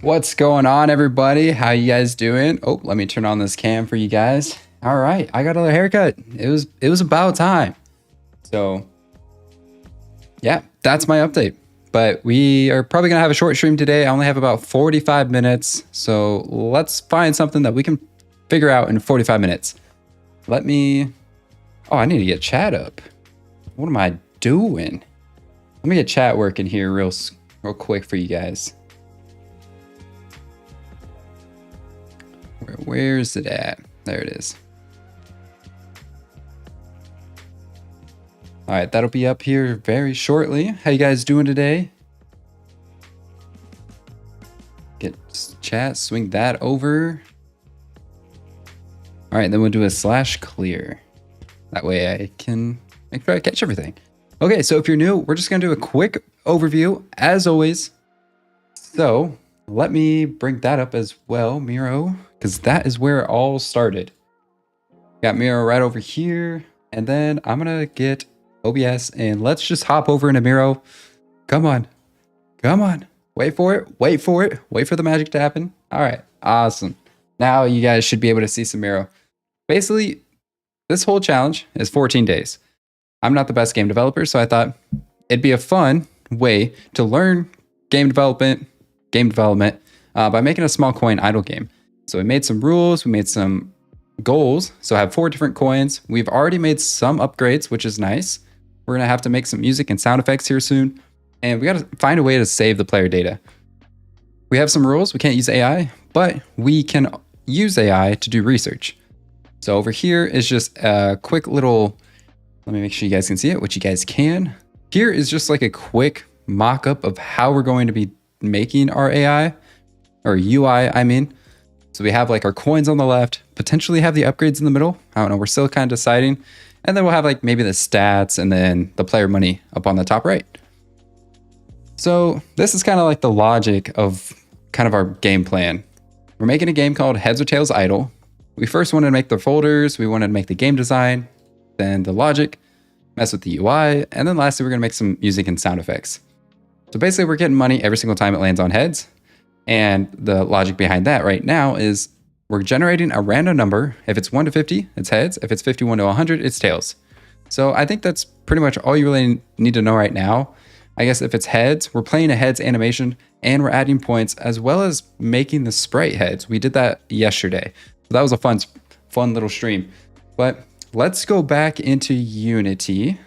What's going on, everybody? How you guys doing? Oh, let me turn on this cam for you guys. All right, I got a haircut. It was about time. So, yeah, that's my update. But we are probably gonna have a short stream today. I only have about 45 minutes, so let's find something that we can figure out in 45 minutes. Let me. Oh, I need to get chat up. What am I doing? Let me get chat working here real quick for you guys. Where's it at? There it is. All right, that'll be up here very shortly. How you guys doing today? Get chat, swing that over. All right, then we'll do a /clear. That way I can make sure I catch everything. Okay, so if you're new, we're just gonna do a quick overview as always. So let me bring that up as well, Miro, because that is where it all started. Got Miro right over here, and then I'm gonna get OBS and let's just hop over into Miro. Come on, come on. Wait for it, wait for it, wait for the magic to happen. All right, awesome. Now you guys should be able to see some Miro. Basically, this whole challenge is 14 days. I'm not the best game developer, so I thought it'd be a fun way to learn game development by making a small coin idle game. So we made some rules, we made some goals. So I have 4 different coins. We've already made some upgrades, which is nice. We're gonna have to make some music and sound effects here soon. And we gotta find a way to save the player data. We have some rules. We can't use AI, but we can use AI to do research. So over here is just a quick little, let me make sure you guys can see it, which you guys can. Here is just like a quick mock-up of how we're going to be making our AI, or UI, I mean. So we have like our coins on the left, potentially have the upgrades in the middle. I don't know, we're still kind of deciding. And then we'll have like maybe the stats and then the player money up on the top right. So this is kind of like the logic of kind of our game plan. We're making a game called Heads or Tails Idle. We first wanted to make the folders, we wanted to make the game design, then the logic, mess with the UI, and then lastly, we're gonna make some music and sound effects. So basically we're getting money every single time it lands on heads. And the logic behind that right now is we're generating a random number. If it's 1 to 50, it's heads. If it's 51 to 100, it's tails. So I think that's pretty much all you really need to know right now. I guess if it's heads, we're playing a heads animation and we're adding points as well as making the sprite heads. We did that yesterday. So that was a fun little stream. But let's go back into Unity.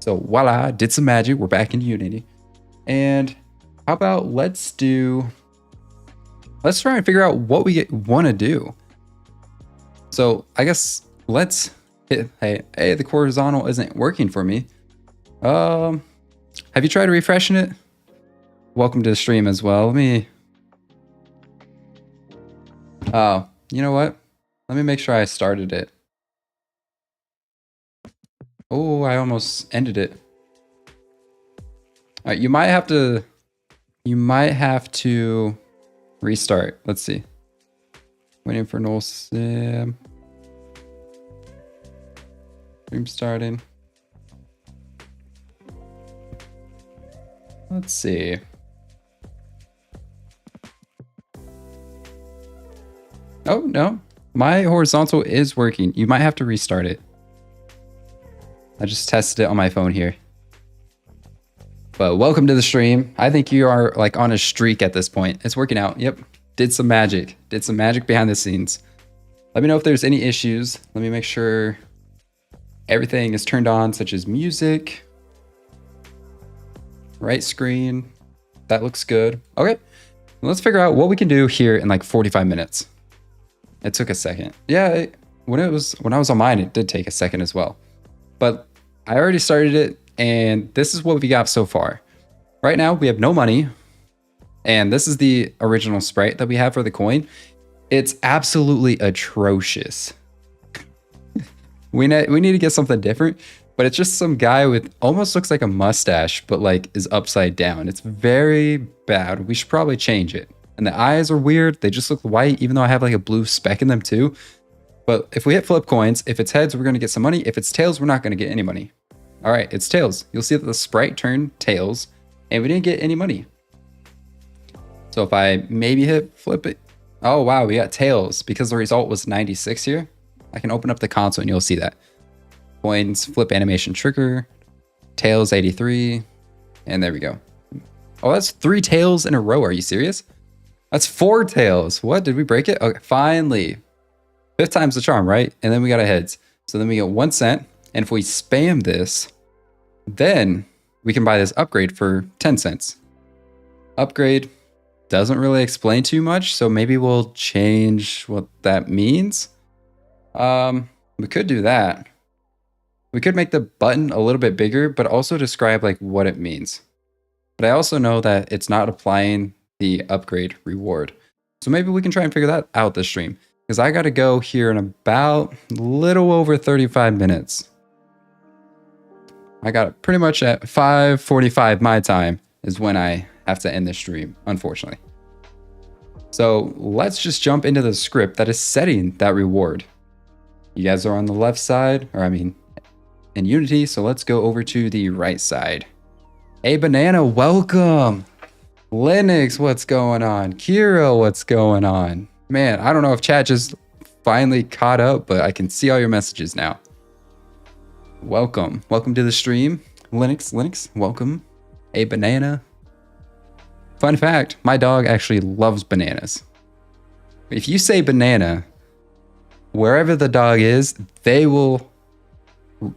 So voila, did some magic. We're back in Unity. And how about let's try and figure out what we want to do. So I guess let's hit, hey, the horizontal isn't working for me. Have you tried refreshing it? Welcome to the stream as well. Oh, you know what? Let me make sure I started it. Oh, I almost ended it. All right, you might have to restart. Let's see. Waiting for NullSim. Stream starting. Let's see. Oh, no. My horizontal is working. You might have to restart it. I just tested it on my phone here. But welcome to the stream. I think you are like on a streak at this point. It's working out. Yep. Did some magic behind the scenes. Let me know if there's any issues. Let me make sure everything is turned on, such as music. Right screen. That looks good. Okay. Let's figure out what we can do here in like 45 minutes. It took a second. Yeah, when I was on mine, it did take a second as well. But I already started it. And this is what we got so far. Right now, we have no money. And this is the original sprite that we have for the coin. It's absolutely atrocious. we need to get something different. But it's just some guy with almost looks like a mustache, but like is upside down. It's very bad. We should probably change it. And the eyes are weird. They just look white, even though I have like a blue speck in them too. But if we hit flip coins, if it's heads, we're going to get some money. If it's tails, we're not going to get any money. All right, it's tails. You'll see that the sprite turned tails and we didn't get any money. So if I maybe hit flip it, oh wow, we got tails because the result was 96 here. I can open up the console and you'll see that. Coins, flip animation trigger, tails 83, and there we go. Oh, that's 3 tails in a row. Are you serious? That's 4 tails. What, did we break it? Okay, finally. 5th time's the charm, right? And then we got a heads. So then we get 1 cent. And if we spam this, then we can buy this upgrade for 10 cents. Upgrade doesn't really explain too much, so maybe we'll change what that means. We could do that. We could make the button a little bit bigger, but also describe like what it means. But I also know that it's not applying the upgrade reward. So maybe we can try and figure that out this stream, because I got to go here in about a little over 35 minutes. I got it pretty much at 5:45 my time is when I have to end this stream, unfortunately. So let's just jump into the script that is setting that reward. You guys are on the left side, or I mean, in Unity. So let's go over to the right side. Hey, Banana, welcome. Linux, what's going on? Kiro, what's going on? Man, I don't know if chat just finally caught up, but I can see all your messages now. Welcome. Welcome to the stream. Linux, welcome. Hey, Banana. Fun fact, my dog actually loves bananas. If you say banana, wherever the dog is, they will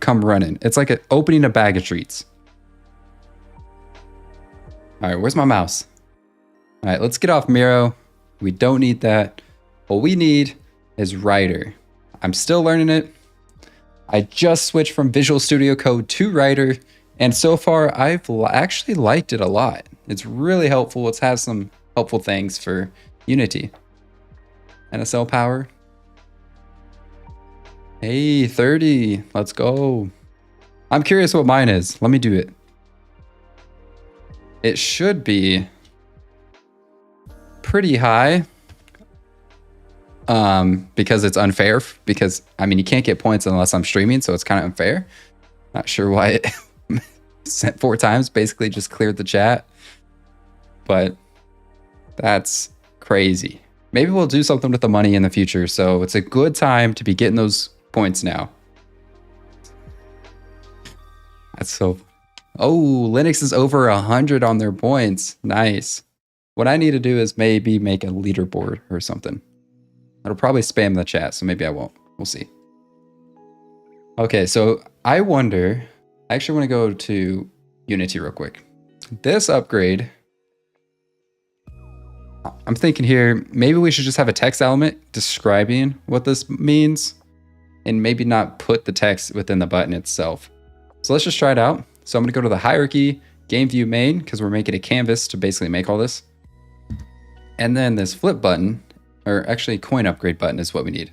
come running. It's like opening a bag of treats. All right, where's my mouse? All right, let's get off Miro. We don't need that. What we need is Writer. I'm still learning it. I just switched from Visual Studio Code to Writer, and so far I've actually liked it a lot. It's really helpful. It has some helpful things for Unity. NSL power. Hey, 30. Let's go. I'm curious what mine is. Let me do it. It should be pretty high. Because it's unfair. Because, I mean, you can't get points unless I'm streaming, so it's kind of unfair. Not sure why it sent 4 times. Basically just cleared the chat. But that's crazy. Maybe we'll do something with the money in the future. So it's a good time to be getting those points now. That's so... Oh, Linux is over 100 on their points. Nice. What I need to do is maybe make a leaderboard or something. It'll probably spam the chat, so maybe I won't. We'll see. Okay, so I wonder... I actually want to go to Unity real quick. This upgrade... I'm thinking here, maybe we should just have a text element describing what this means and maybe not put the text within the button itself. So let's just try it out. So I'm going to go to the hierarchy, game view main, because we're making a canvas to basically make all this. And then this flip button, or actually coin upgrade button is what we need.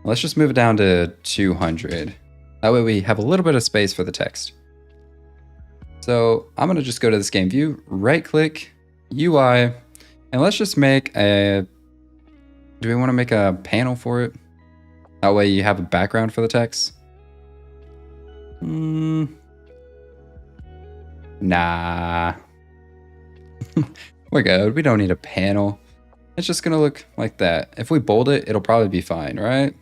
Let's just move it down to 200. That way we have a little bit of space for the text. So I'm going to just go to this game view, right click, UI, and let's just make a, do we want to make a panel for it? That way you have a background for the text. Nah. We're good. We don't need a panel. It's just going to look like that. If we bold it, it'll probably be fine, right?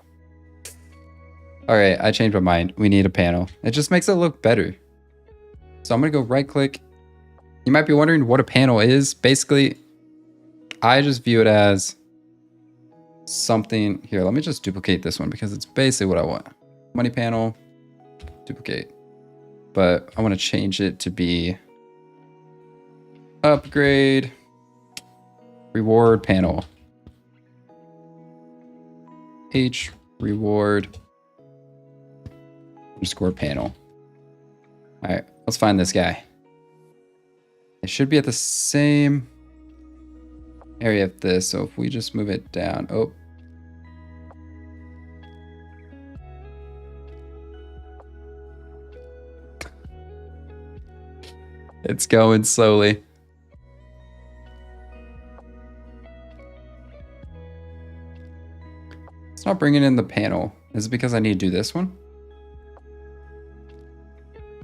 All right, I changed my mind. We need a panel. It just makes it look better. So I'm going to go right click. You might be wondering what a panel is. Basically, I just view it as something here. Let me just duplicate this one because it's basically what I want. Money panel, duplicate. But I want to change it to be upgrade reward panel. H reward underscore panel. All right, let's find this guy. It should be at the same area of this. So if we just move it down, oh. It's going slowly. It's not bringing in the panel. Is it because I need to do this one?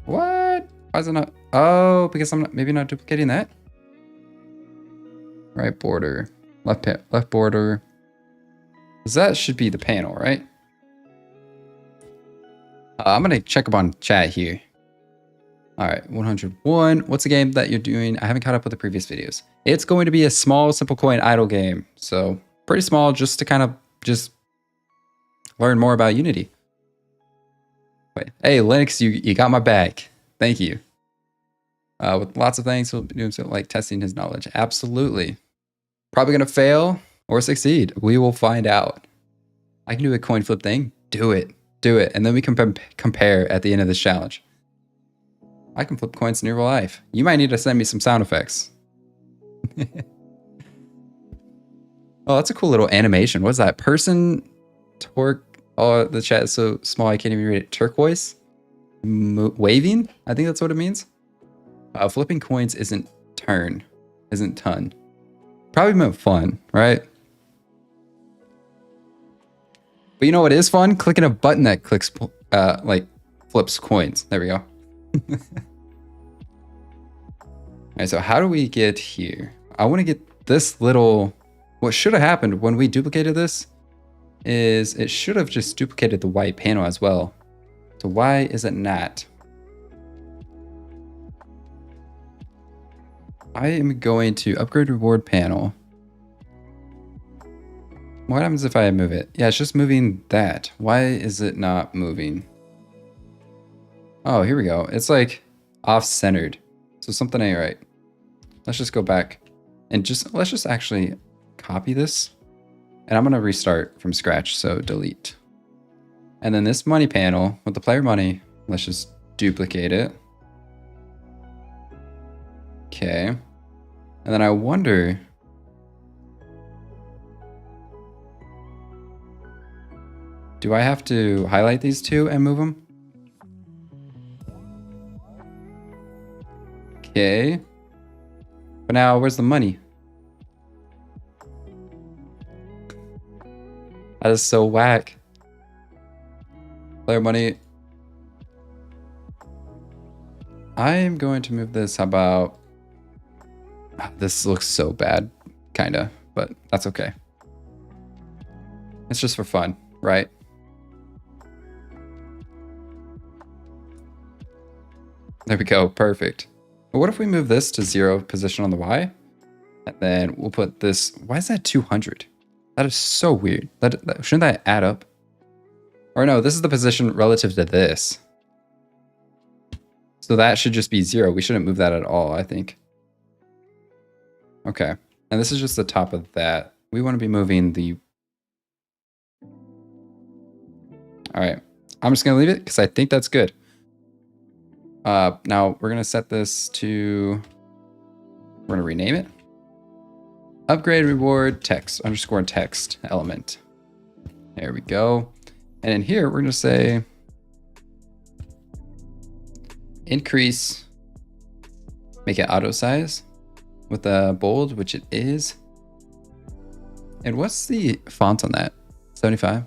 What? Why is it not? Oh, because I'm not, maybe not duplicating that. Right border, left border. That should be the panel, right? I'm gonna check up on chat here. All right, 101. What's the game that you're doing? I haven't caught up with the previous videos. It's going to be a small, simple coin idle game. So pretty small, just to kind of just learn more about Unity. Wait, hey, Linux, you got my back. Thank you. With lots of things, he'll be doing something like testing his knowledge. Absolutely. Probably gonna fail or succeed. We will find out. I can do a coin flip thing. Do it. Do it. And then we can compare at the end of this challenge. I can flip coins in real life. You might need to send me some sound effects. Oh, that's a cool little animation. What's that? Person torque. Oh, the chat is so small I can't even read it. Turquoise? Waving? I think that's what it means. Flipping coins isn't ton. Probably meant fun, right? But you know what is fun? Clicking a button that clicks, like flips coins. There we go. All right, so how do we get here? I want to get this little, what should have happened when we duplicated this is it should have just duplicated the white panel as well. So why is it not? I am going to upgrade reward panel. What happens if I move it? Yeah, it's just moving that. Why is it not moving? Oh, here we go. It's like off-centered. So something ain't right. Let's just go back and let's just actually copy this. And I'm gonna restart from scratch, so delete. And then this money panel with the player money, let's just duplicate it. Okay. And then I wonder, do I have to highlight these two and move them? Okay. But now, where's the money? That is so whack. Player money. I am going to move this. How about... This looks so bad, kinda, but that's okay. It's just for fun, right? There we go, perfect. But what if we move this to 0 position on the Y? And then we'll put this, why is that 200? That is so weird. Shouldn't that add up? Or no, this is the position relative to this. So that should just be 0. We shouldn't move that at all, I think. Okay, and this is just the top of that. We want to be moving the... All right, I'm just gonna leave it because I think that's good. Now we're gonna set this to... We're gonna rename it. Upgrade reward text underscore text element. There we go. And in here, we're gonna say increase, make it auto size with a bold, which it is. And what's the font on that? 75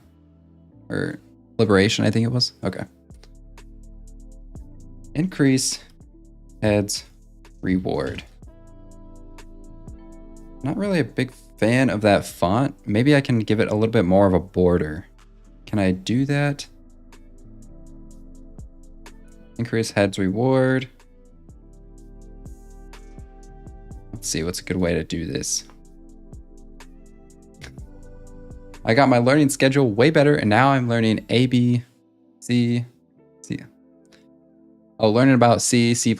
or Liberation, I think it was. Okay. Increase heads reward. Not really a big fan of that font. Maybe I can give it a little bit more of a border. Can I do that? Increase heads reward. Let's see what's a good way to do this. I got my learning schedule way better, and now I'm learning A, B, C, C. Oh, learning about C, C++.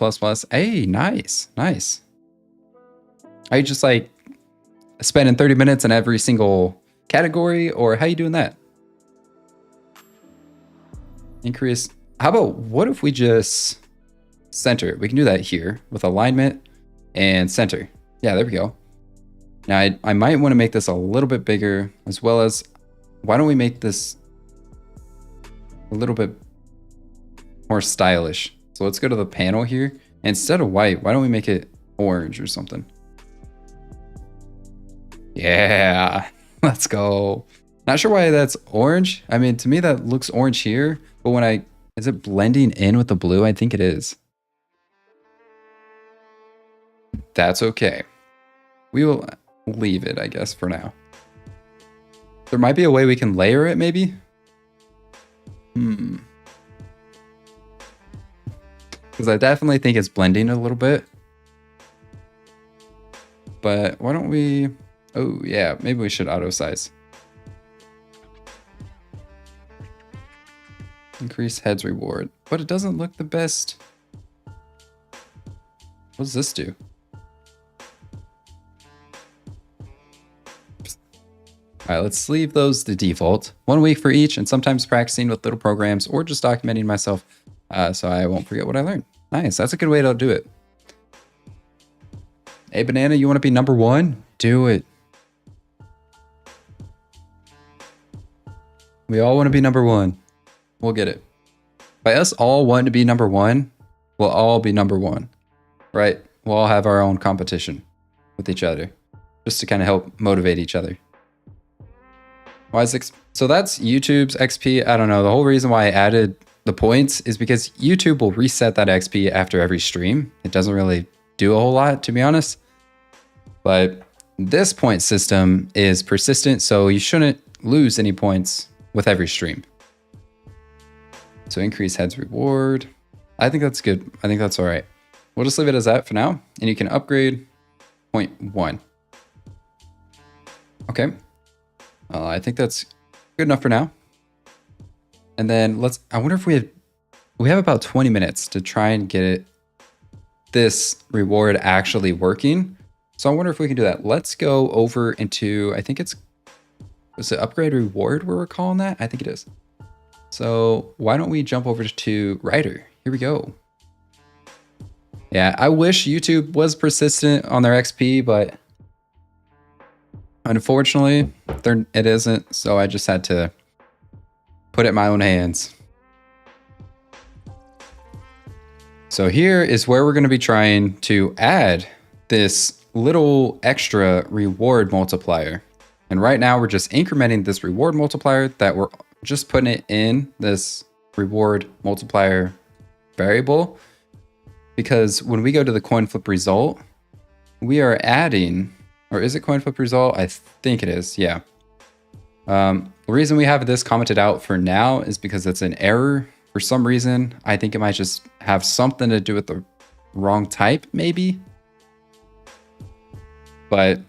Hey, nice, nice. Are you just like spending 30 minutes in every single category, or how you doing that? Increase. How about, what if we just center? We can do that here with alignment and center. Yeah, there we go. Now, I might want to make this a little bit bigger, as well as, why don't we make this a little bit more stylish? So let's go to the panel here. Instead of white, why don't we make it orange or something? Yeah, let's go. Not sure why that's orange. I mean, to me, that looks orange here, but when is it blending in with the blue? I think it is. That's okay. We will, leave it, I guess, for now. There might be a way we can layer it, maybe? Because I definitely think it's blending a little bit. But why don't we... Oh, yeah, maybe we should auto size. Increase heads reward. But it doesn't look the best. What does this do? All right, let's leave those to default. 1 week for each, and sometimes practicing with little programs or just documenting myself so I won't forget what I learned. Nice, that's a good way to do it. Hey, Banana, you want to be number 1? Do it. We all want to be number 1. We'll get it. By us all wanting to be number 1, we'll all be number 1, right? We'll all have our own competition with each other just to kind of help motivate each other. So that's YouTube's XP. I don't know. The whole reason why I added the points is because YouTube will reset that XP after every stream. It doesn't really do a whole lot, to be honest. But this point system is persistent, so you shouldn't lose any points with every stream. So increase heads reward. I think that's good. I think that's all right. We'll just leave it as that for now. And you can upgrade 0.1. Okay. I think that's good enough for now. And then I wonder if we have about 20 minutes to try and get this reward actually working. So I wonder if we can do that. Let's go over into, I think was it upgrade reward we're calling that? I think it is. So why don't we jump over to writer? Here we go. Yeah, I wish YouTube was persistent on their XP, but unfortunately, it isn't, so I just had to put it in my own hands. So here is where we're going to be trying to add this little extra reward multiplier. And right now we're just incrementing this reward multiplier that we're just putting it in this reward multiplier variable. Because when we go to the coin flip result, we are adding... Or is it coin flip result? I think it is, yeah. The reason we have this commented out for now is because it's an error. For some reason, I think it might just have something to do with the wrong type, maybe. But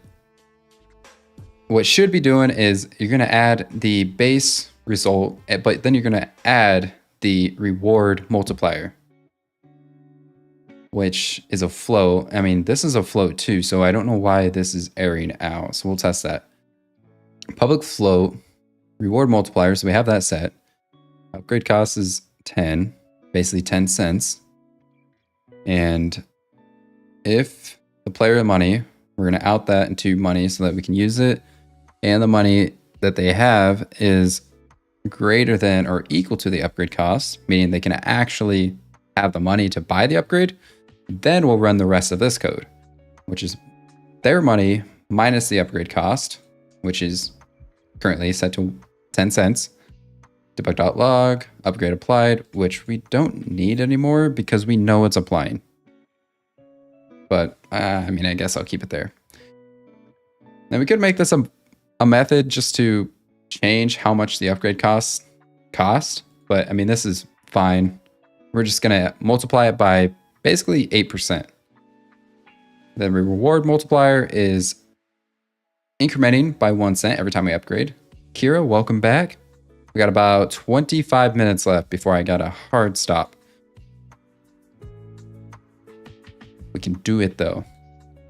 what should be doing is you're gonna add the base result, but then you're gonna add the reward multiplier, which is a float. I mean, this is a float too, so I don't know why this is erroring out. So we'll test that. Public float, reward multiplier, so we have that set. Upgrade cost is 10, basically 10 cents. And if the player money, we're gonna out that into money so that we can use it. And the money that they have is greater than or equal to the upgrade cost, meaning they can actually have the money to buy the upgrade. Then we'll run the rest of this code, which is their money minus the upgrade cost, which is currently set to 10 cents. Debug.log, upgrade applied, which we don't need anymore because we know it's applying. But I mean, I guess I'll keep it there. Now we could make this a method just to change how much the upgrade cost, but I mean, this is fine. We're just gonna multiply it by basically 8%. The reward multiplier is incrementing by 1 cent every time we upgrade. Kira, welcome back. We got about 25 minutes left before I got a hard stop. We can do it though.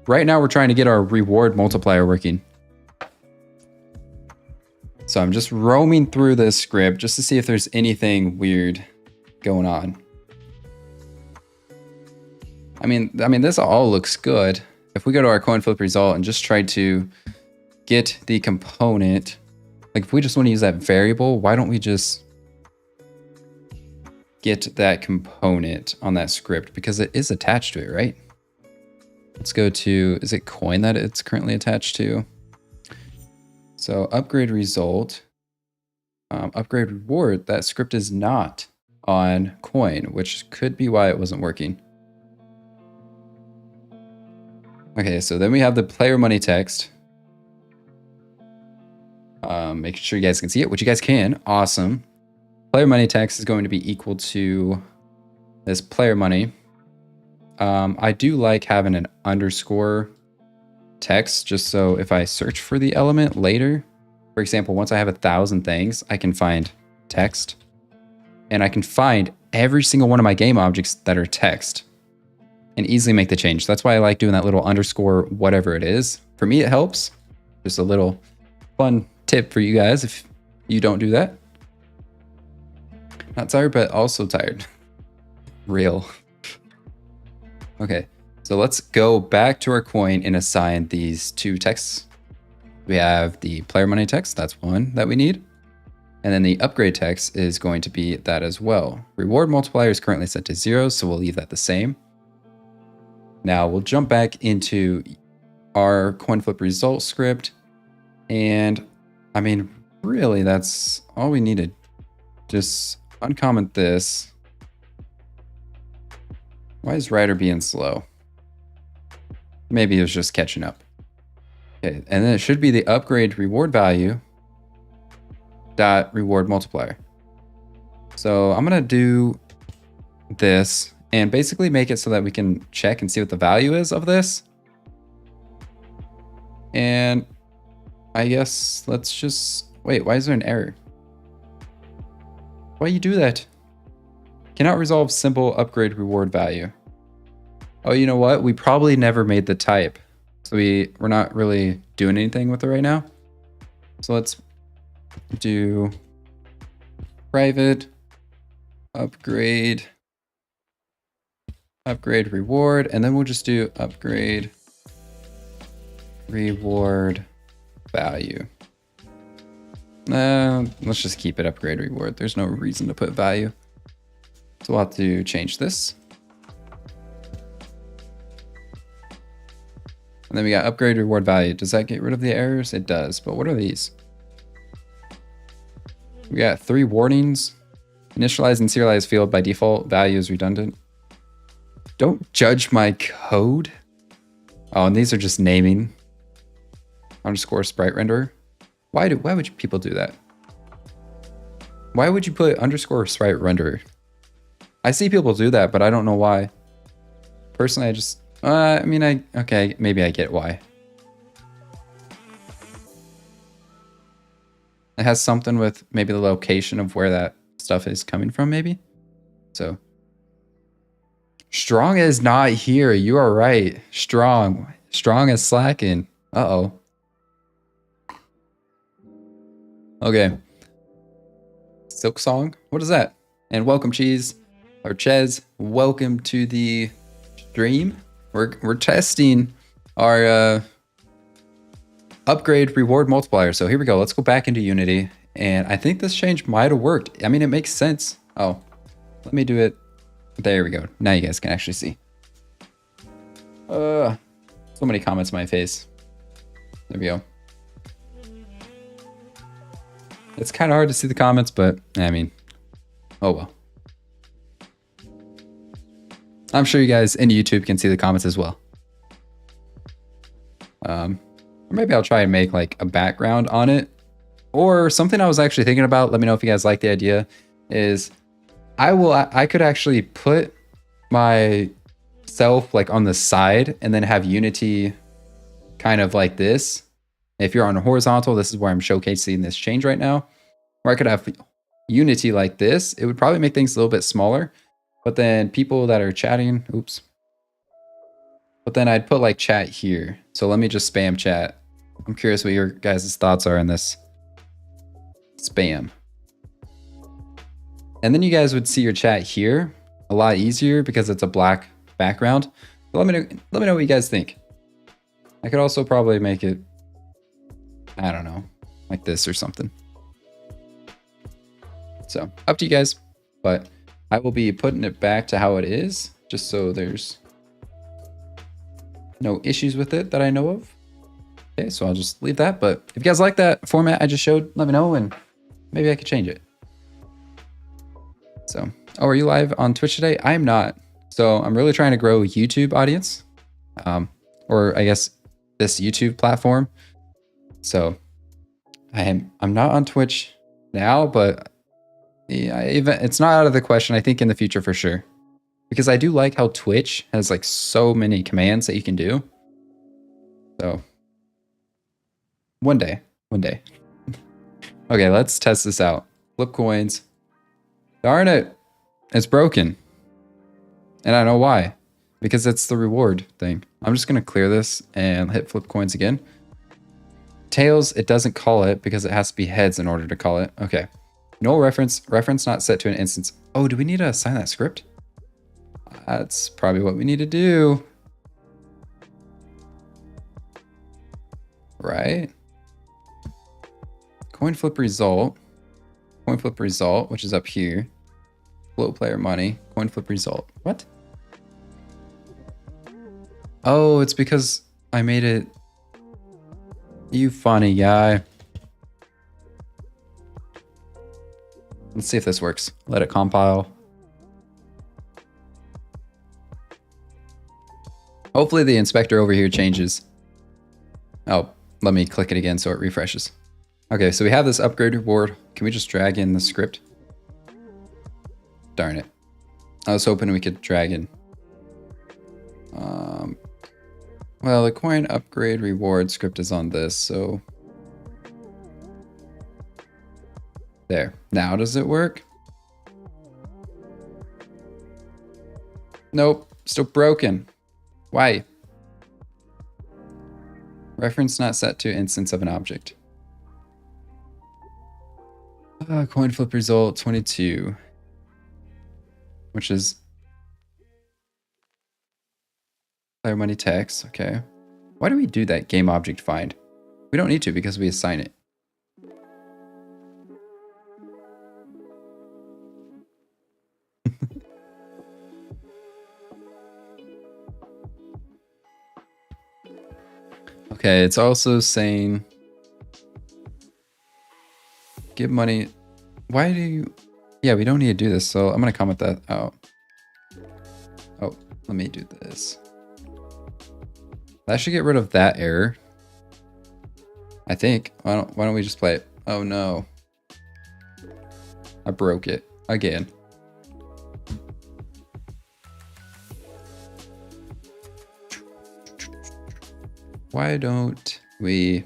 Right now we're trying to get our reward multiplier working. So I'm just roaming through this script just to see if there's anything weird going on. I mean, this all looks good. If we go to our coin flip result and just try to get the component, like if we just want to use that variable, why don't we just get that component on that script? Because it is attached to it, right? Let's go to, is it coin that it's currently attached to? So upgrade result, upgrade reward, that script is not on coin, which could be why it wasn't working. Okay, so then we have the player money text. Making sure you guys can see it, which you guys can. Awesome. Player money text is going to be equal to this player money. I do like having an underscore text just so if I search for the element later, for example, once I have 1,000 things, I can find text and I can find every single one of my game objects that are text and easily make the change. That's why I like doing that little underscore, whatever it is. For me, it helps. Just a little fun tip for you guys if you don't do that. Not tired, but also tired. Real. Okay, so let's go back to our coin and assign these two texts. We have the player money text, that's one that we need. And then the upgrade text is going to be that as well. Reward multiplier is currently set to 0, so we'll leave that the same. Now we'll jump back into our coin flip result script. And I mean, really, that's all we needed. Just uncomment this. Why is Rider being slow? Maybe it was just catching up. Okay, and then it should be the upgrade reward value dot reward multiplier. So I'm gonna do this and basically make it so that we can check and see what the value is of this. And I guess let's just, wait, why is there an error? Why you do that? Cannot resolve simple upgrade reward value. Oh, you know what? We probably never made the type. So we're not really doing anything with it right now. So let's do private upgrade reward, and then we'll just do upgrade reward value. Let's just keep it upgrade reward. There's no reason to put value. So we'll have to change this. And then we got upgrade reward value. Does that get rid of the errors? It does, but what are these? We got 3 warnings. Initialize and serialize field by default. Value is redundant. Don't judge my code. Oh, and these are just naming. Underscore sprite renderer. Why would people do that? Why would you put underscore sprite renderer? I see people do that, but I don't know why. Personally, I just, okay, maybe I get why. It has something with maybe the location of where that stuff is coming from, maybe. So, strong is not here. You are right. Strong is slacking. Uh-oh. Okay. Silk Song. What is that? And welcome, Cheese. Or Chez, welcome to the stream. We're testing our upgrade reward multiplier. So here we go. Let's go back into Unity. And I think this change might have worked. I mean, it makes sense. Oh, let me do it. There we go. Now you guys can actually see. So many comments in my face. There we go. It's kind of hard to see the comments, but I mean, oh well. I'm sure you guys in YouTube can see the comments as well. Or maybe I'll try and make like a background on it. Or something I was actually thinking about, let me know if you guys like the idea, is I could actually put myself like on the side and then have Unity kind of like this. If you're on a horizontal, this is where I'm showcasing this change right now. Or I could have Unity like this. It would probably make things a little bit smaller. But then people that are chatting, oops. But then I'd put like chat here. So let me just spam chat. I'm curious what your guys' thoughts are on this. Spam. And then you guys would see your chat here a lot easier because it's a black background. So let me know what you guys think. I could also probably make it, I don't know, like this or something. So up to you guys, but I will be putting it back to how it is, just so there's no issues with it that I know of. Okay, so I'll just leave that. But if you guys like that format I just showed, let me know and maybe I could change it. So, oh, are you live on Twitch today? I am not. So I'm really trying to grow a YouTube audience, or I guess this YouTube platform. So I'm not on Twitch now, but yeah, it's not out of the question. I think in the future for sure, because I do like how Twitch has like so many commands that you can do. So one day. Okay, let's test this out. Flip coins. Darn it, it's broken, and I know why. Because it's the reward thing. I'm just gonna clear this and hit flip coins again. Tails, it doesn't call it because it has to be heads in order to call it. Okay. Null reference not set to an instance. Oh, do we need to assign that script? That's probably what we need to do. Right? Coin flip result, which is up here. Float player money, coin flip result. What? Oh, it's because I made it. You funny guy. Let's see if this works. Let it compile. Hopefully the inspector over here changes. Oh, let me click it again so it refreshes. Okay, so we have this upgrade reward. Can we just drag in the script? Darn it. I was hoping we could drag in. Well, the coin upgrade reward script is on this, so. There. Now does it work? Nope. Still broken. Why? Reference not set to instance of an object. Coin flip result 22. Which is player money text. Okay. Why do we do that game object find? We don't need to because we assign it. Okay, it's also saying give money. Why do you? Yeah, we don't need to do this, so I'm gonna comment that out. Oh, let me do this. That should get rid of that error. I think. Why don't we just play it? Oh no. I broke it again. Why don't we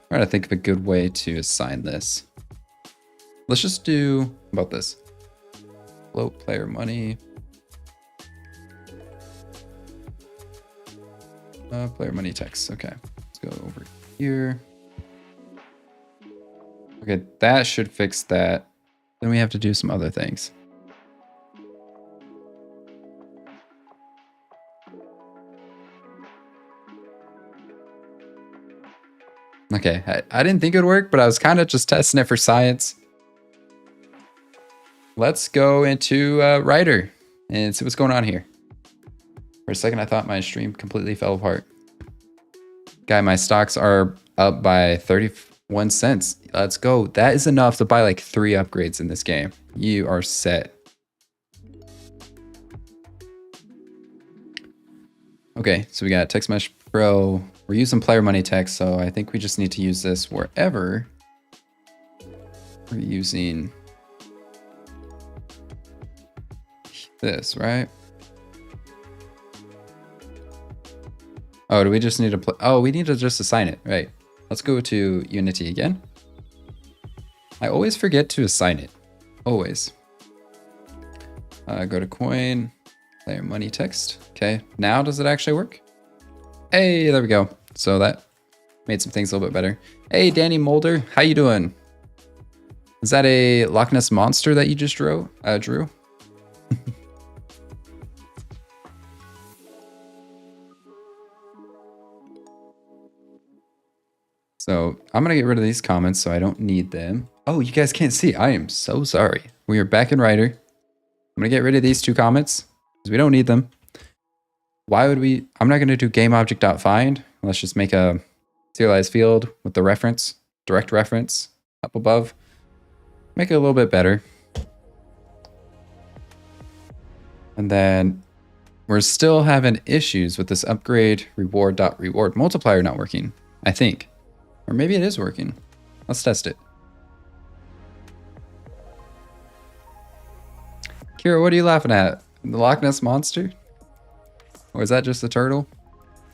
try to think of a good way to assign this? Let's just do, how about this? Float player money. Player money text. Okay, let's go over here. Okay, that should fix that. Then we have to do some other things. Okay, I didn't think it would work, but I was kind of just testing it for science. Let's go into Writer and see what's going on here. For a second, I thought my stream completely fell apart. Guy, my stocks are up by 31 cents. Let's go. That is enough to buy like 3 upgrades in this game. You are set. Okay, so we got Text Mesh Pro. We're using player money text, so I think we just need to use this wherever we're using this, right? Oh, do we just need to play? Oh, we need to just assign it, right? Let's go to Unity again. I always forget to assign it, always. Go to coin, player money text. Okay, now does it actually work? Hey, there we go. So that made some things a little bit better. Hey, Danny Mulder, how you doing? Is that a Loch Ness monster that you just drew? So I'm gonna get rid of these comments so I don't need them. Oh, you guys can't see. I am so sorry. We are back in Writer. I'm gonna get rid of these 2 comments because we don't need them. Why would we? I'm not gonna do GameObject.find. Let's just make a serialized field with the reference, direct reference up above. Make it a little bit better. And then we're still having issues with this upgrade reward multiplier not working, I think. Or maybe it is working. Let's test it. Kira, what are you laughing at? The Loch Ness Monster? Or is that just a turtle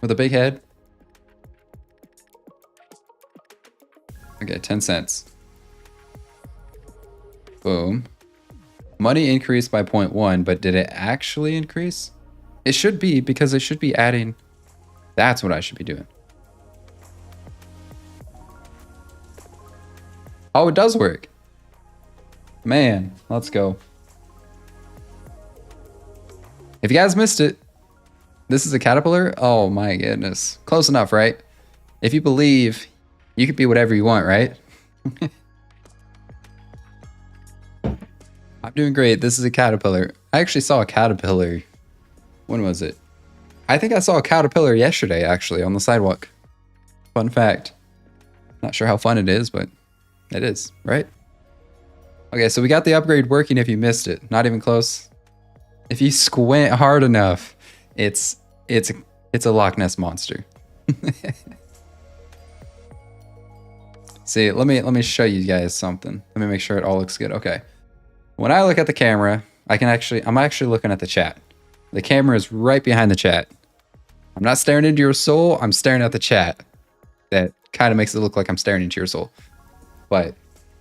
with a big head? Okay, 10 cents. Boom. Money increased by 0.1, but did it actually increase? It should be, because it should be adding. That's what I should be doing. Oh, it does work. Man, let's go. If you guys missed it, this is a caterpillar. Oh my goodness. Close enough, right? If you believe, you could be whatever you want, right? I'm doing great. This is a caterpillar. I actually saw a caterpillar. When was it? I think I saw a caterpillar yesterday, actually, on the sidewalk. Fun fact. Not sure how fun it is, but it is, right? Okay, so we got the upgrade working if you missed it. Not even close. If you squint hard enough, it's a Loch Ness monster. See, let me show you guys something. Let me make sure it all looks good. Okay. When I look at the camera, I'm actually looking at the chat. The camera is right behind the chat. I'm not staring into your soul, I'm staring at the chat. That kind of makes it look like I'm staring into your soul. But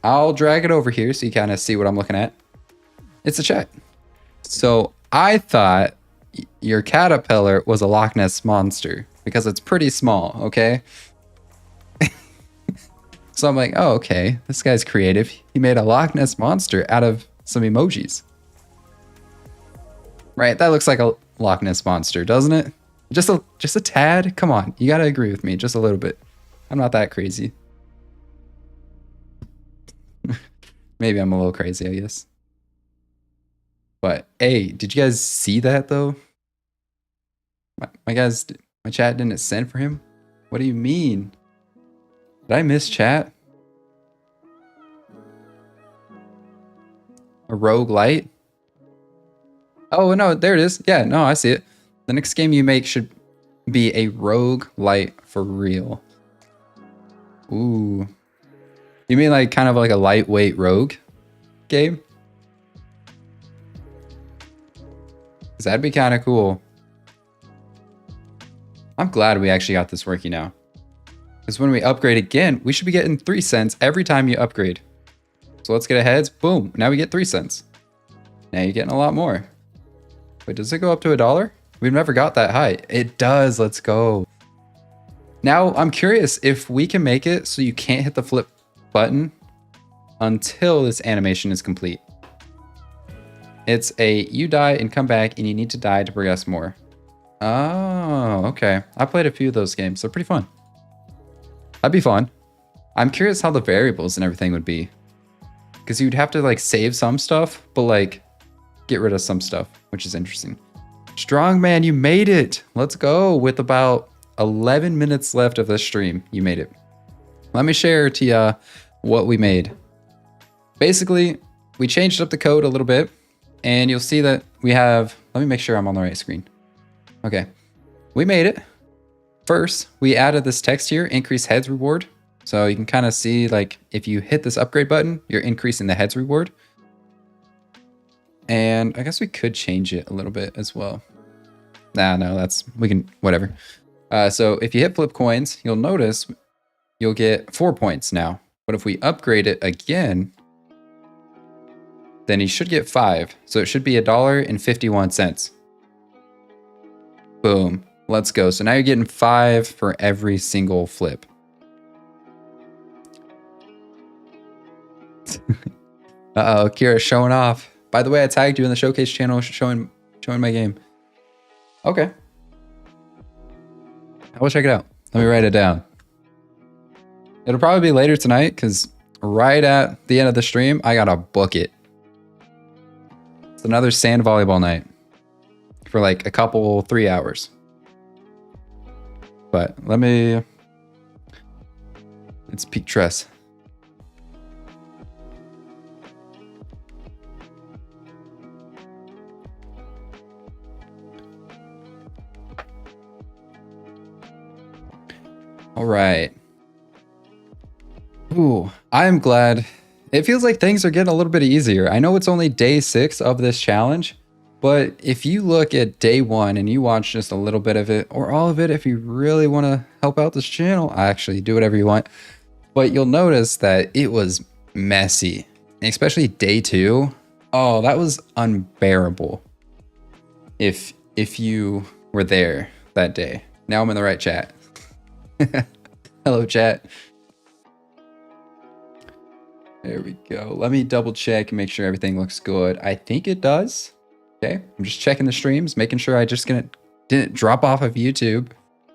I'll drag it over here so you kind of see what I'm looking at. It's a chat. So I thought your caterpillar was a Loch Ness monster because it's pretty small, okay? So I'm like, oh, okay, this guy's creative. He made a Loch Ness monster out of some emojis. Right, that looks like a Loch Ness monster, doesn't it? Just a tad? Come on, you gotta agree with me just a little bit. I'm not that crazy. Maybe I'm a little crazy, I guess. But hey, did you guys see that though? My chat didn't send for him? What do you mean? Did I miss chat? A rogue light? Oh no, there it is. Yeah, no, I see it. The next game you make should be a rogue light for real. Ooh. You mean like kind of like a lightweight rogue game? Cause that'd be kind of cool. I'm glad we actually got this working now. Because when we upgrade again, we should be getting 3 cents every time you upgrade. So let's get a heads. Boom. Now we get 3 cents. Now you're getting a lot more. Wait, does it go up to $1? We've never got that high. It does. Let's go. Now I'm curious if we can make it so you can't hit the flip button until this animation is complete. It's a you die and come back and you need to die to progress more. Oh, okay. I played a few of those games. They're pretty fun. That'd be fun. I'm curious how the variables and everything would be. Because you'd have to like save some stuff, but like get rid of some stuff, which is interesting. Strongman, you made it. Let's go. With about 11 minutes left of this stream, you made it. Let me share to you what we made. Basically, we changed up the code a little bit, and you'll see that we have, let me make sure I'm on the right screen. Okay, we made it. First, we added this text here, increase heads reward. So you can kind of see like if you hit this upgrade button, you're increasing the heads reward. And I guess we could change it a little bit as well. Nah, no, we can, whatever. So if you hit flip coins, you'll notice you'll get 4 points now. But if we upgrade it again, then you should get 5. So it should be $1.51. Boom. Let's go. So now you're getting 5 for every single flip. Uh-oh, Kira's showing off. By the way, I tagged you in the showcase channel showing my game. Okay. I will check it out. Let me write it down. It'll probably be later tonight because right at the end of the stream, I gotta book it. It's another sand volleyball night for like a couple, 3 hours. But it's peak tress. All right. Ooh, I'm glad. It feels like things are getting a little bit easier. I know it's only day 6 of this challenge, but if you look at day 1 and you watch just a little bit of it or all of it, if you really want to help out this channel, actually do whatever you want. But you'll notice that it was messy, especially day 2. Oh, that was unbearable. If you were there that day. Now I'm in the right chat. Hello, chat. There we go. Let me double check and make sure everything looks good. I think it does. Okay, I'm just checking the streams, making sure I just didn't drop off of YouTube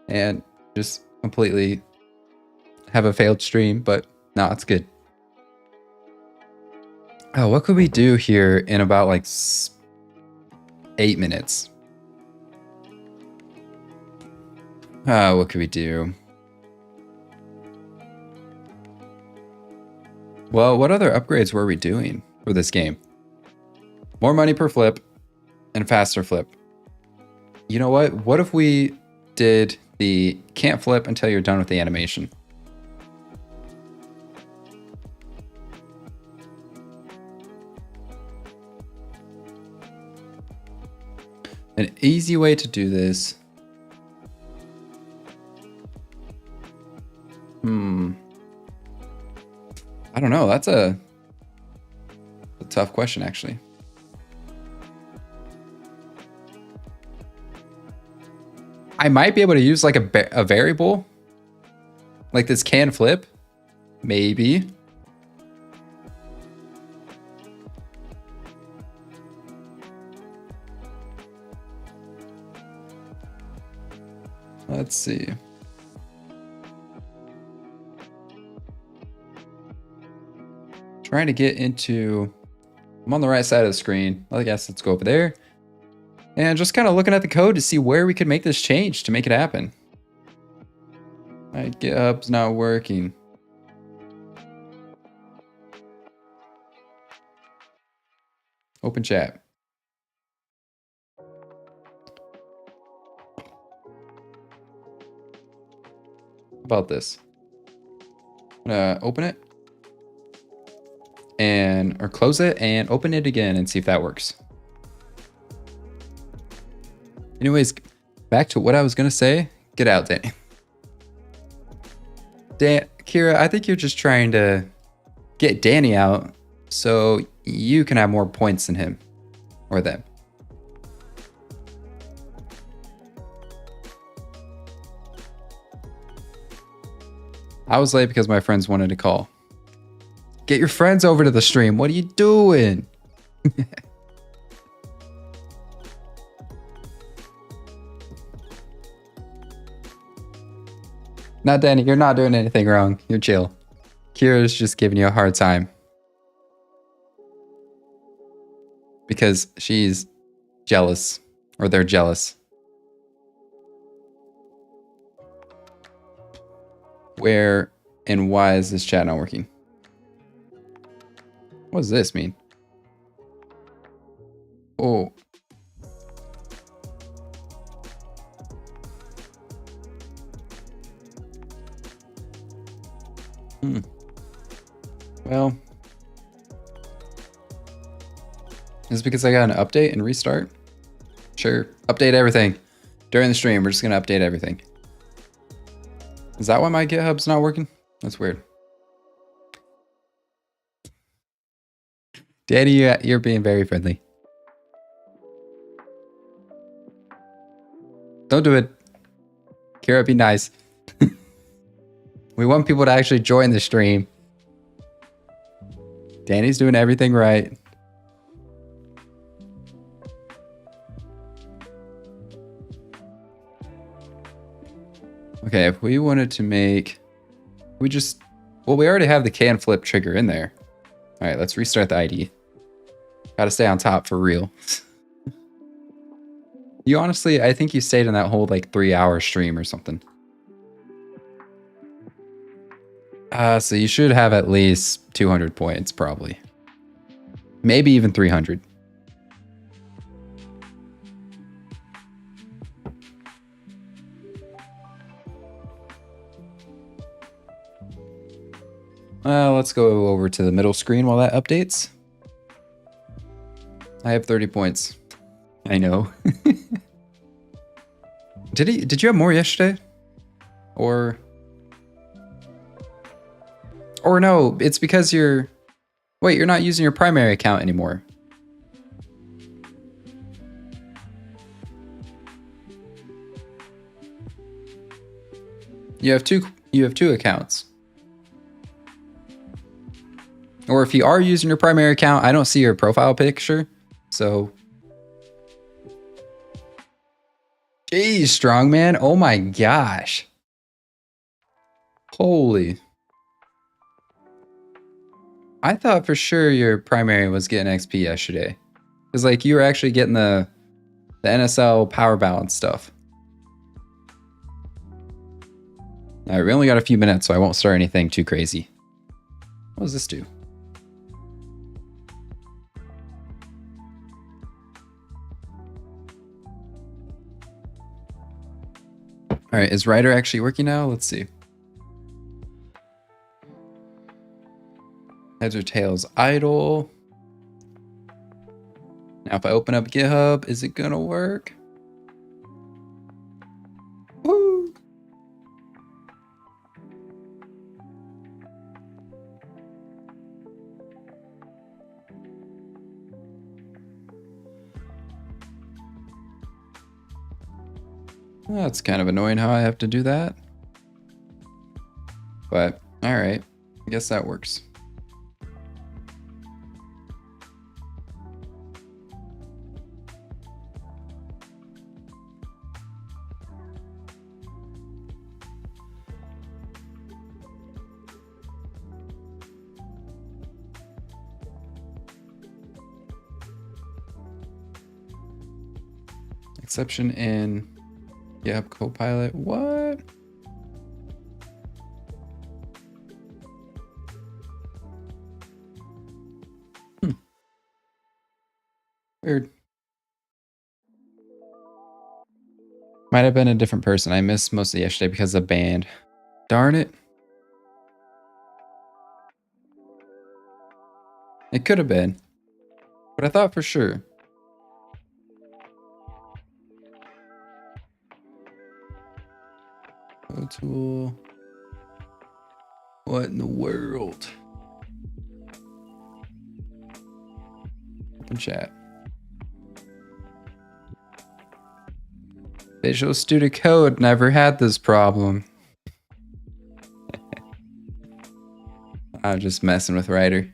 and just completely have a failed stream, but no, it's good. Oh, what could we do here in about like 8 minutes? What could we do? Well, what other upgrades were we doing for this game? More money per flip and faster flip. You know what? What if we did the can't flip until you're done with the animation? An easy way to do this. I don't know. That's a tough question, actually. I might be able to use like a variable. Like this can flip. Maybe. Let's see. Trying to get into, I'm on the right side of the screen. I guess let's go over there. And just kind of looking at the code to see where we could make this change to make it happen. My GitHub's not working. Open chat. How about this? I'm gonna open it. Or close it and open it again and see if that works. Anyways, back to what I was gonna say. Get out, Danny. Kira, I think you're just trying to get Danny out so you can have more points than him or them. I was late because my friends wanted to call. Get your friends over to the stream. What are you doing? No, Danny, you're not doing anything wrong. You're chill. Kira's just giving you a hard time. Because she's jealous. Or they're jealous. Where and why is this chat not working? What does this mean? Oh. Well. Is it because I got an update and restart? Sure. Update everything. During the stream, we're just going to update everything. Is that why my GitHub's not working? That's weird. Danny, you're being very friendly. Don't do it. Kira, be nice. We want people to actually join the stream. Danny's doing everything right. Okay, if we wanted to make... Well, we already have the can flip trigger in there. All right, let's restart the ID. Gotta stay on top for real. You honestly, I think you stayed in that whole like 3-hour stream or something. So you should have at least 200 points, probably. Maybe even 300. Let's go over to the middle screen while that updates. I have 30 points. I know. Did you have more yesterday? Or no, it's because you're not using your primary account anymore. You have two accounts. Or if you are using your primary account, I don't see your profile picture. So geez, strongman. Oh my gosh. Holy. I thought for sure your primary was getting XP yesterday. Because like you were actually getting the NSL power balance stuff. All right, we only got a few minutes, so I won't start anything too crazy. What does this do? All right, is Writer actually working now? Let's see. Heads or tails idle. Now if I open up GitHub, is it gonna work? Woo! That's kind of annoying how I have to do that. But all right, I guess that works. Exception in GitHub Copilot. What? Weird. Might have been a different person. I missed most of yesterday because of band. Darn it. It could have been. But I thought for sure. Go tool. What in the world? Open chat. Visual Studio Code never had this problem. I'm just messing with Writer.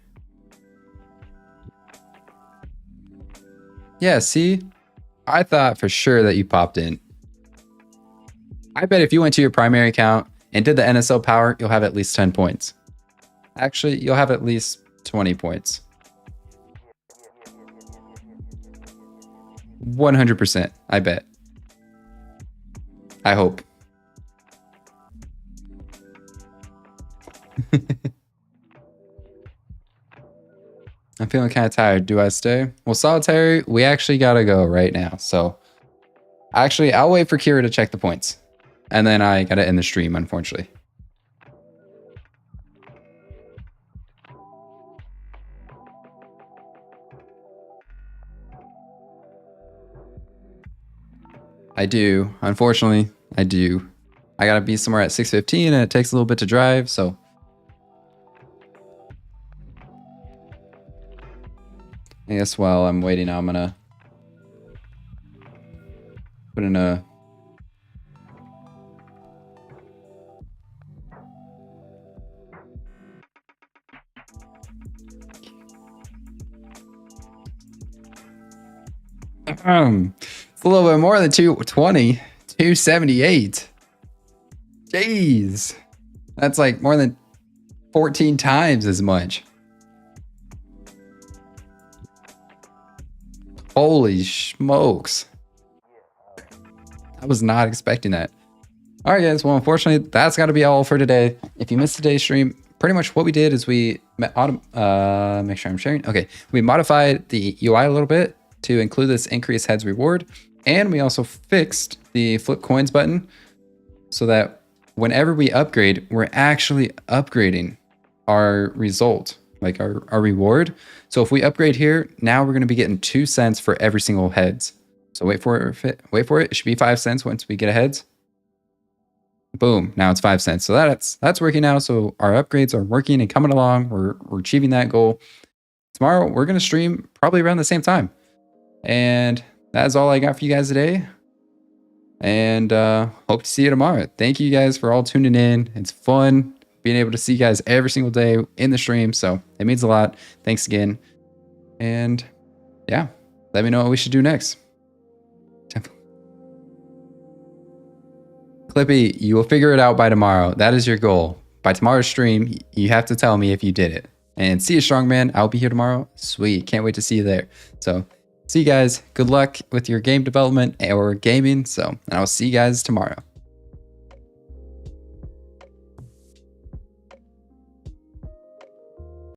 Yeah, see? I thought for sure that you popped in. I bet if you went to your primary account and did the NSL power, you'll have at least 10 points. Actually, you'll have at least 20 points. 100%, I bet. I hope. I'm feeling kind of tired. Do I stay? Well, Solitary, we actually got to go right now. So actually, I'll wait for Kira to check the points. And then I got to end the stream, unfortunately. I do. Unfortunately, I do. I got to be somewhere at 6:15 and it takes a little bit to drive, so. I guess while I'm waiting, I'm going to put in a... It's a little bit more than 220. 278. Jeez. That's like more than 14 times as much. Holy smokes. I was not expecting that. All right, guys. Well, unfortunately, that's got to be all for today. If you missed today's stream, pretty much what we did is we make sure I'm sharing. Okay. We modified the UI a little bit to include this increase heads reward. And we also fixed the flip coins button so that whenever we upgrade, we're actually upgrading our result, like our reward. So if we upgrade here, now we're going to be getting 2 cents for every single heads. So wait for it. Wait for it. It should be 5 cents once we get a heads. Boom. Now it's 5 cents. So that's working now. So our upgrades are working and coming along. We're achieving that goal. Tomorrow we're going to stream probably around the same time. And that is all I got for you guys today. And hope to see you tomorrow. Thank you guys for all tuning in. It's fun being able to see you guys every single day in the stream. So it means a lot. Thanks again. And yeah, let me know what we should do next. Clippy, you will figure it out by tomorrow. That is your goal. By tomorrow's stream, you have to tell me if you did it. And see you, strongman. I'll be here tomorrow. Sweet. Can't wait to see you there. So see you guys. Good luck with your game development or gaming. So I'll see you guys tomorrow.